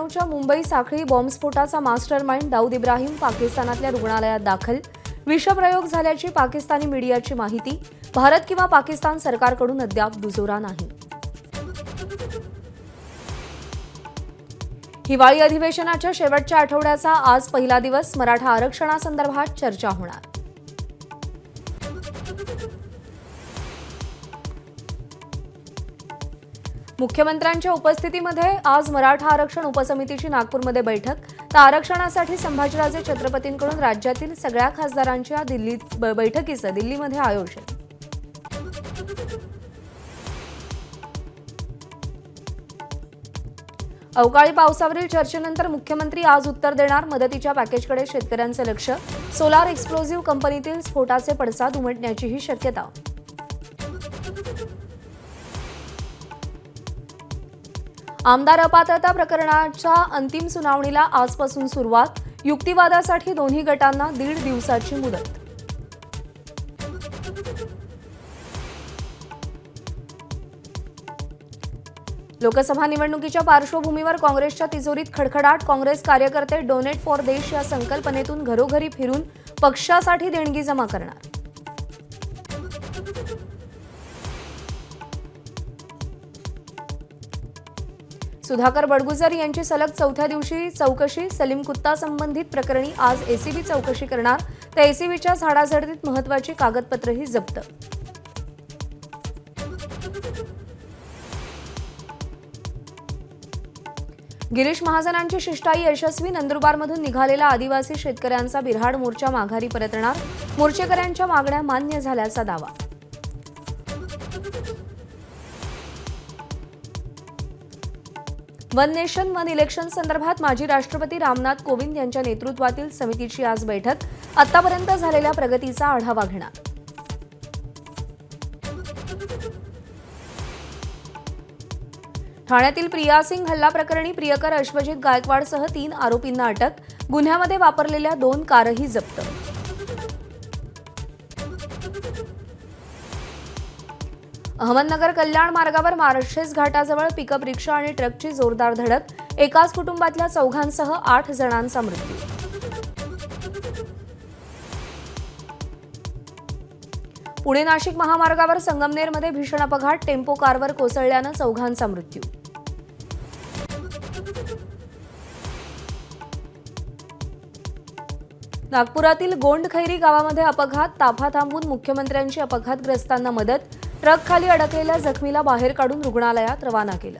च्या मुंबई साखळी बॉम्बस्फोटाचा मास्टरमाइंड दाऊद इब्राहिम पाकिस्तानातल्या रुग्णालयात दाखल. विषप्रयोग झाल्याची पाकिस्तानी मीडियाची माहिती. भारत किंवा पाकिस्तान सरकारकडून अद्याप दुजोरा नाही. हिवाळी अधिवेशनाच्या शेवटच्या आठवड्याचा आज पहिला दिवस. मराठा आरक्षणासंदर्भात चर्चा होणार. मुख्यमंत्र्यांच्या उपस्थितीमध्ये आज मराठा आरक्षण उपसमितीची नागपूरमध्ये बैठक. तर आरक्षणासाठी संभाजीराजे छत्रपतींकडून राज्यातील सगळ्या खासदारांच्या बैठकीचं दिल्लीमध्ये आयोजन. अवकाळी पावसावरील चर्चेनंतर मुख्यमंत्री आज उत्तर देणार. मदतीच्या पॅकेजकडे शेतकऱ्यांचं लक्ष. सोलार एक्सप्लोझिव्ह कंपनीतील स्फोटाचे पडसाद उमटण्याचीही शक्यता. आमदार अपात्रता प्रकरणाच्या अंतिम सुनावणीला आजपासून सुरुवात. युक्तिवादासाठी दोन्ही गटांना 1.5 दिवसाची मुदत. लोकसभा निवडणुकीच्या पार्श्वभूमीवर काँग्रेसच्या तिजोरीत खडखडाट. काँग्रेस कार्यकर्ते डोनेट फॉर देश या संकल्पनेतून घरोघरी फिरून पक्षासाठी देणगी जमा करणार. सुधाकर बडगुजर यांची सलग 4थ्या दिवशी चौकशी. सलीम कुत्ता संबंधित प्रकरणी आज एसीबी चौकशी करणार. तर एसीबीच्या झाडाझडतीत महत्त्वाची कागदपत्रही जप्त. गिरीश महाजनांची शिष्टाई यशस्वी. नंदुरबारमधून निघालेला आदिवासी शेतकऱ्यांचा बिऱ्हाड मोर्चा माघारी परतणार. मोर्चेकऱ्यांच्या मागण्या मान्य झाल्याचा दावा. वन नेशन वन इलेक्शन संदर्भात माजी राष्ट्रपती रामनाथ कोविंद यांच्या नेतृत्वातील समितीची आज बैठक. आतापर्यंत झालेल्या प्रगतीचा आढावा घेणार. ठाण्यातील प्रिया सिंग हल्ला प्रकरणी प्रियकर अश्वजित गायकवाडसह 3 आरोपींना अटक. गुन्ह्यामध्ये वापरलेल्या 2 कारही जप्त. अहमदनगर कल्याण मार्गावर मार्शेस घाटाजवळ पिकअप रिक्षा आणि ट्रकची जोरदार धडक. एकाच कुटुंबातल्या 4घांसह 8 जणांचा मृत्यू. पुणे नाशिक महामार्गावर संगमनेरमध्ये भीषण अपघात. टेम्पो कारवर कोसळल्यानं 4घांचा मृत्यू. नागपुरातील गोंडखैरी गावामध्ये अपघात. ताफा थांबून मुख्यमंत्र्यांची अपघातग्रस्तांना मदत. ट्रक खाली अडकलेल्या जखमीला बाहेर काढून रुग्णालयात रवाना केलं.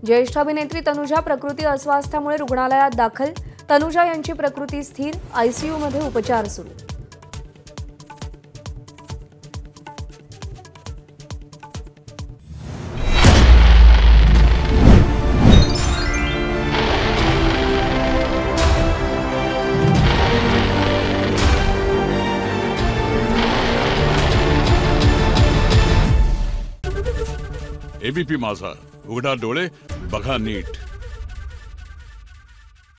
ज्येष्ठ अभिनेत्री तनुजा प्रकृती अस्वास्थ्यामुळे रुग्णालयात दाखल. तनुजा यांची प्रकृती स्थिर. आयसीयूमध्ये उपचार सुरू. एबीपी माझा, उघडा डोळे बघा नीट.